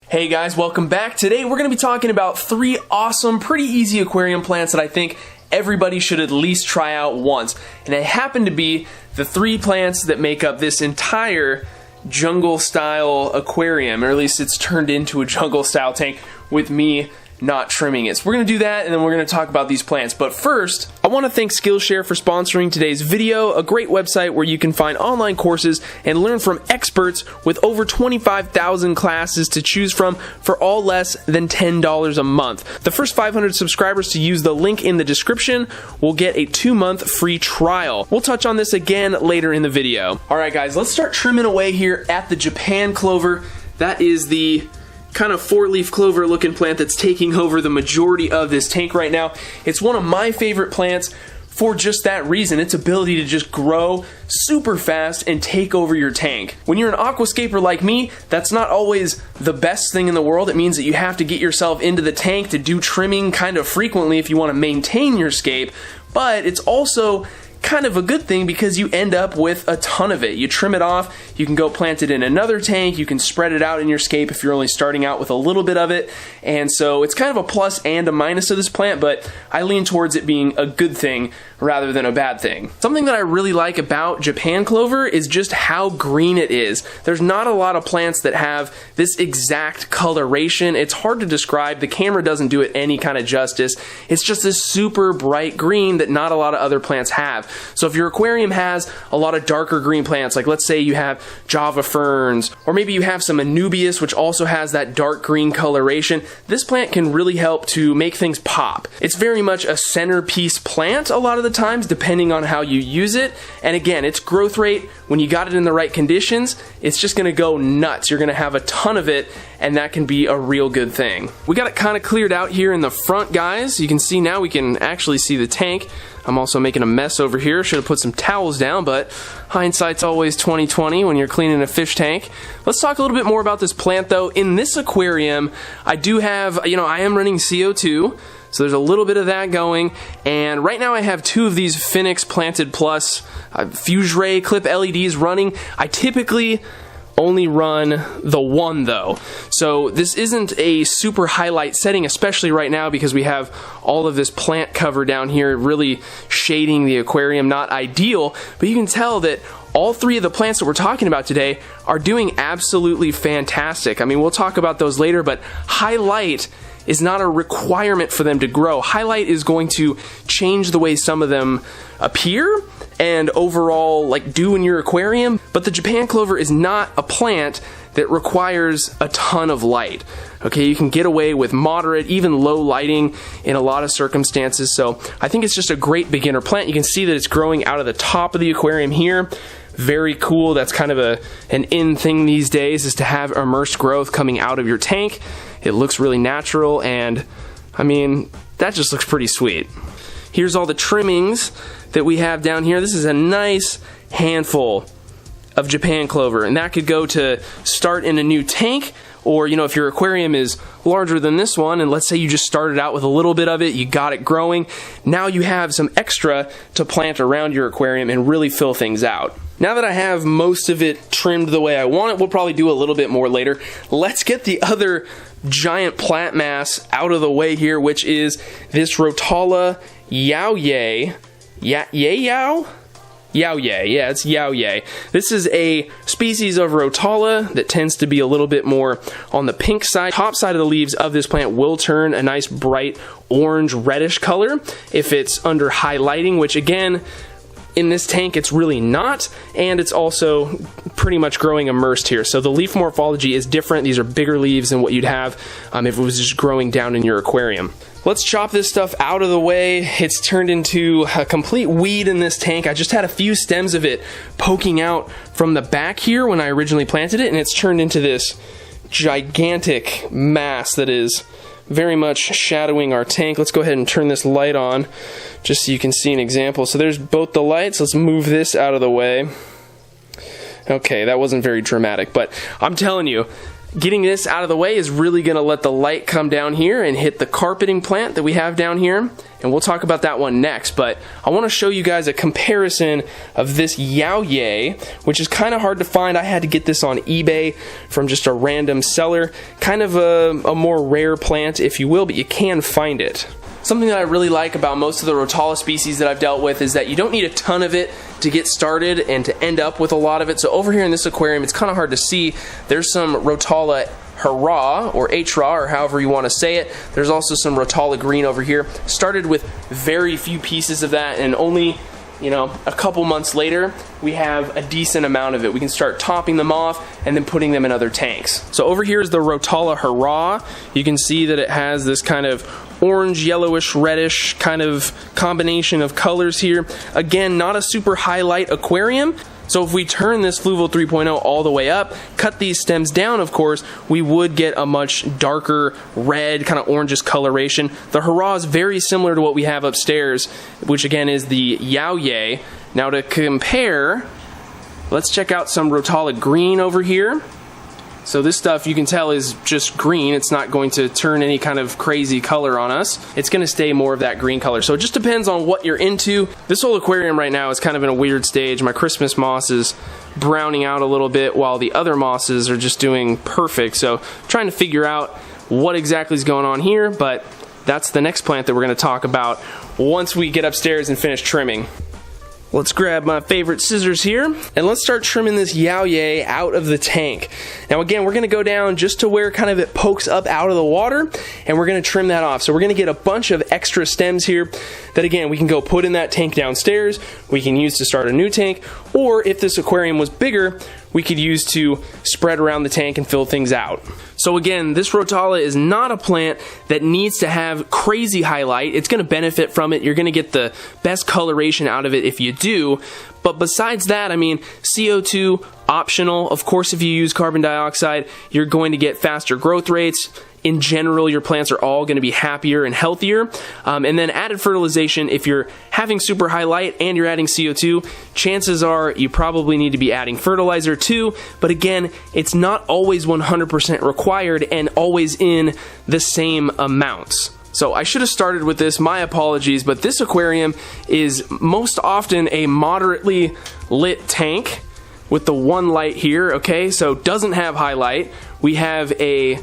Hey guys, welcome back. Today we're going to be talking about 3 awesome, pretty easy aquarium plants that I think everybody should at least try out once. And they happen to be the 3 plants that make up this entire jungle-style aquarium, or at least it's turned into a jungle-style tank with me not trimming it. So we're going to do that, and then we're going to talk about these plants. But first, I want to thank Skillshare for sponsoring today's video, a great website where you can find online courses and learn from experts with over 25,000 classes to choose from for all less than $10 a month. The first 500 subscribers to use the link in the description will get a 2-month free trial. We'll touch on this again later in the video. Alright guys, let's start trimming away here at the Japan clover. That is the kind of 4-leaf clover looking plant that's taking over the majority of this tank right now. It's one of my favorite plants for just that reason, its ability to just grow super fast and take over your tank. When you're an aquascaper like me, that's not always the best thing in the world. It means that you have to get yourself into the tank to do trimming kind of frequently if you want to maintain your scape, but it's also kind of a good thing because you end up with a ton of it. You trim it off, you can go plant it in another tank, you can spread it out in your scape if you're only starting out with a little bit of it, and so it's kind of a plus and a minus of this plant, but I lean towards it being a good thing rather than a bad thing. Something that I really like about Japan clover is just how green it is. There's not a lot of plants that have this exact coloration. It's hard to describe. The camera doesn't do it any kind of justice. It's just this super bright green that not a lot of other plants have. So if your aquarium has a lot of darker green plants, like let's say you have Java ferns, or maybe you have some Anubias, which also has that dark green coloration, this plant can really help to make things pop. It's very much a centerpiece plant a lot of the times, depending on how you use it. And again, its growth rate, when you got it in the right conditions, it's just gonna go nuts. You're gonna have a ton of it, and that can be a real good thing. We got it kind of cleared out here in the front, guys. You can see now, we can actually see the tank. I'm also making a mess over here. Should have put some towels down, but hindsight's always 20/20 when you're cleaning a fish tank. Let's talk a little bit more about this plant though. In this aquarium, I do have, I am running CO2, so there's a little bit of that going, and right now I have 2 of these Phoenix Planted Plus Fuse Ray clip LEDs running. I typically only run the 1 though. So this isn't a super highlight setting, especially right now because we have all of this plant cover down here really shading the aquarium. Not ideal, but you can tell that all 3 of the plants that we're talking about today are doing absolutely fantastic. I mean, we'll talk about those later, but highlight is not a requirement for them to grow. Highlight is going to change the way some of them appear and overall do in your aquarium, but the Japan clover is not a plant that requires a ton of light. Okay, you can get away with moderate, even low lighting in a lot of circumstances, so I think it's just a great beginner plant. You can see that it's growing out of the top of the aquarium here. Very cool. That's kind of an in thing these days, is to have immersed growth coming out of your tank. It looks really natural, and I mean, that just looks pretty sweet. Here's all the trimmings that we have down here. This is a nice handful of Japan clover, and that could go to start in a new tank, or if your aquarium is larger than this one, and let's say you just started out with a little bit of it, you got it growing, now you have some extra to plant around your aquarium and really fill things out. Now that I have most of it trimmed the way I want it, we'll probably do a little bit more later. Let's get the other giant plant mass out of the way here, which is this Rotala Yaoye. Yaoye? Yeah, it's Yaoye. This is a species of Rotala that tends to be a little bit more on the pink side. Top side of the leaves of this plant will turn a nice bright orange reddish color if it's under high lighting, which again, in this tank it's really not, and it's also pretty much growing immersed here. So the leaf morphology is different. These are bigger leaves than what you'd have if it was just growing down in your aquarium. Let's chop this stuff out of the way. It's turned into a complete weed in this tank. I just had a few stems of it poking out from the back here when I originally planted it, and it's turned into this gigantic mass that is very much shadowing our tank. Let's go ahead and turn this light on just so you can see an example. So there's both the lights. Let's move this out of the way. Okay, that wasn't very dramatic, but I'm telling you, Getting this out of the way is really going to let the light come down here and hit the carpeting plant that we have down here, and we'll talk about that one next. But I want to show you guys a comparison of this Yaoye, which is kind of hard to find. I had to get this on eBay from just a random seller. Kind of a more rare plant, if you will, but you can find it. Something that I really like about most of the Rotala species that I've dealt with is that you don't need a ton of it to get started and to end up with a lot of it. So over here in this aquarium, it's kind of hard to see. There's some Rotala Hurrah, or H-Raw, or however you want to say it. There's also some Rotala Green over here. Started with very few pieces of that, and only, you know, a couple months later, we have a decent amount of it. We can start topping them off and then putting them in other tanks. So over here is the Rotala Hurrah. You can see that it has this kind of orange, yellowish, reddish kind of combination of colors here. Again, not a super highlight aquarium. So if we turn this Fluval 3.0 all the way up, cut these stems down, of course, we would get a much darker red, kind of orangish coloration. The Hurrah is very similar to what we have upstairs, which again is the Yaoye. Now to compare, let's check out some Rotala Green over here. So this stuff, you can tell, is just green. It's not going to turn any kind of crazy color on us. It's going to stay more of that green color. So it just depends on what you're into. This whole aquarium right now is kind of in a weird stage. My Christmas moss is browning out a little bit while the other mosses are just doing perfect. So trying to figure out what exactly is going on here, but that's the next plant that we're going to talk about once we get upstairs and finish trimming. Let's grab my favorite scissors here, and let's start trimming this Yaoye out of the tank. Now again, we're going to go down just to where kind of it pokes up out of the water, and we're going to trim that off. So we're going to get a bunch of extra stems here that again, we can go put in that tank downstairs, we can use to start a new tank, or if this aquarium was bigger, we could use to spread around the tank and fill things out. So again, this Rotala is not a plant that needs to have crazy highlight. It's going to benefit from it. You're going to get the best coloration out of it if you do. But besides that, I mean, CO2 optional. Of course, if you use carbon dioxide, you're going to get faster growth rates. In general, your plants are all going to be happier and healthier. And then added fertilization, if you're having super high light and you're adding CO2, chances are you probably need to be adding fertilizer too. But again, it's not always 100% required and always in the same amounts. So I should have started with this, my apologies, but this aquarium is most often a moderately lit tank with the one light here, okay? So doesn't have high light. We have a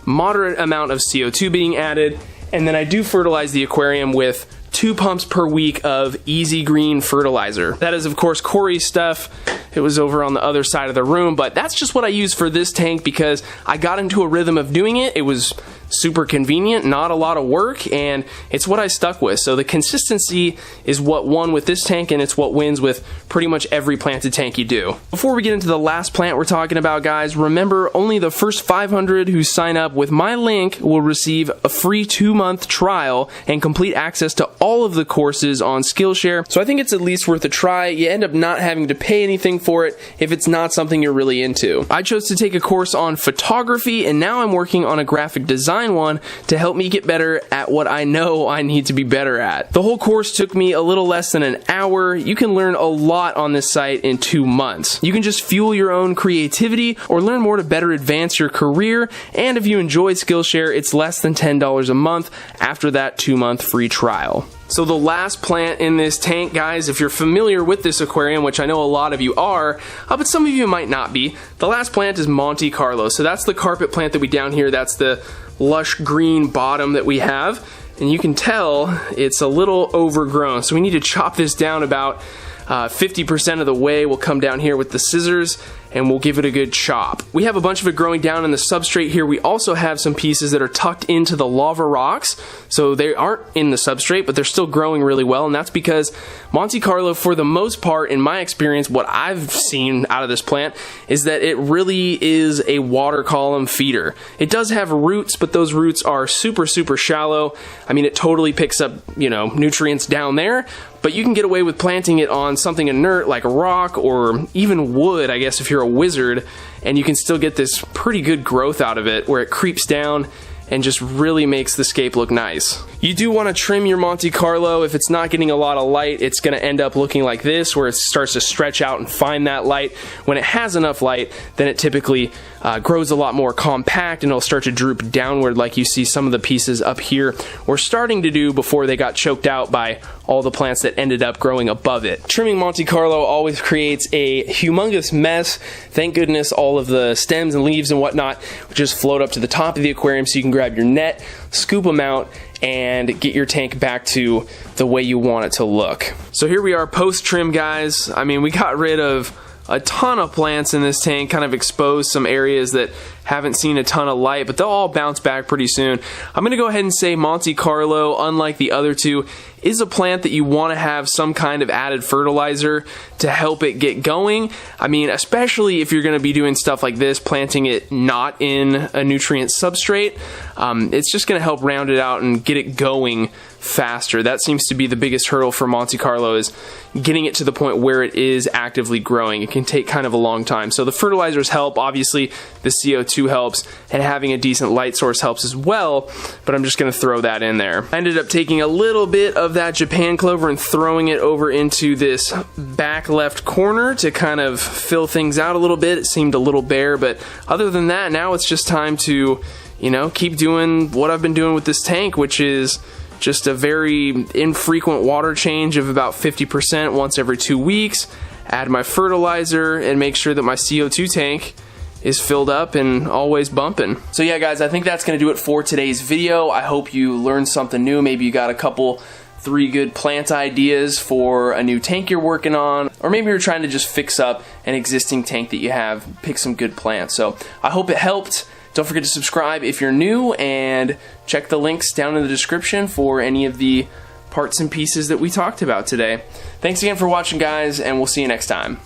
moderate amount of CO2 being added, and then I do fertilize the aquarium with 2 pumps per week of Easy Green fertilizer. That is, of course, Corey's stuff. It was over on the other side of the room, but that's just what I use for this tank because I got into a rhythm of doing it. It was super convenient, not a lot of work, and it's what I stuck with. So the consistency is what won with this tank, and it's what wins with pretty much every planted tank you do. Before we get into the last plant we're talking about, guys, remember only the first 500 who sign up with my link will receive a free 2-month trial and complete access to all of the courses on Skillshare. So I think it's at least worth a try. You end up not having to pay anything for it if it's not something you're really into. I chose to take a course on photography, and now I'm working on a graphic design one to help me get better at what I know I need to be better at. The whole course took me a little less than an hour. You can learn a lot on this site in 2 months. You can just fuel your own creativity or learn more to better advance your career, and if you enjoy Skillshare, it's less than $10 a month after that 2-month free trial. So the last plant in this tank, guys, if you're familiar with this aquarium, which I know a lot of you are, but some of you might not be, the last plant is Monte Carlo. So that's the carpet plant that we down here, that's the lush green bottom that we have, and you can tell it's a little overgrown. So we need to chop this down about 50% of the way. We'll come down here with the scissors and we'll give it a good chop. We have a bunch of it growing down in the substrate here. We also have some pieces that are tucked into the lava rocks, so they aren't in the substrate, but they're still growing really well, and that's because Monte Carlo, for the most part, in my experience, what I've seen out of this plant is that it really is a water column feeder. It does have roots, but those roots are super, super shallow. I mean, it totally picks up, you know, nutrients down there, but you can get away with planting it on something inert like a rock or even wood, I guess, if you're a wizard, and you can still get this pretty good growth out of it where it creeps down and just really makes the scape look nice. You do want to trim your Monte Carlo. If it's not getting a lot of light, it's going to end up looking like this, where it starts to stretch out and find that light. When it has enough light, then it typically grows a lot more compact, and it'll start to droop downward like you see some of the pieces up here were starting to do before they got choked out by all the plants that ended up growing above it. Trimming Monte Carlo always creates a humongous mess. Thank goodness all of the stems and leaves and whatnot just float up to the top of the aquarium, so you can grab your net, scoop them out, and get your tank back to the way you want it to look. So here we are post-trim, guys. I mean, we got rid of a ton of plants in this tank, kind of exposed some areas that haven't seen a ton of light, but they'll all bounce back pretty soon. I'm gonna go ahead and say Monte Carlo, unlike the other two, is a plant that you want to have some kind of added fertilizer to help it get going. I mean, especially if you're going to be doing stuff like this, planting it not in a nutrient substrate, it's just going to help round it out and get it going faster. That seems to be the biggest hurdle for Monte Carlo, is getting it to the point where it is actively growing. It can take kind of a long time. So the fertilizers help, obviously the CO2 helps, and having a decent light source helps as well, but I'm just going to throw that in there. I ended up taking a little bit of that Japan clover and throwing it over into this back left corner to kind of fill things out a little bit. It seemed a little bare, but other than that, now it's just time to, you know, keep doing what I've been doing with this tank, which is just a very infrequent water change of about 50% once every 2 weeks, add my fertilizer, and make sure that my CO2 tank is filled up and always bumping. So yeah, guys, I think that's gonna do it for today's video. I hope you learned something new. Maybe you got a couple, 3 good plant ideas for a new tank you're working on, or maybe you're trying to just fix up an existing tank that you have, pick some good plants. So I hope it helped. Don't forget to subscribe if you're new, and check the links down in the description for any of the parts and pieces that we talked about today. Thanks again for watching, guys, and we'll see you next time.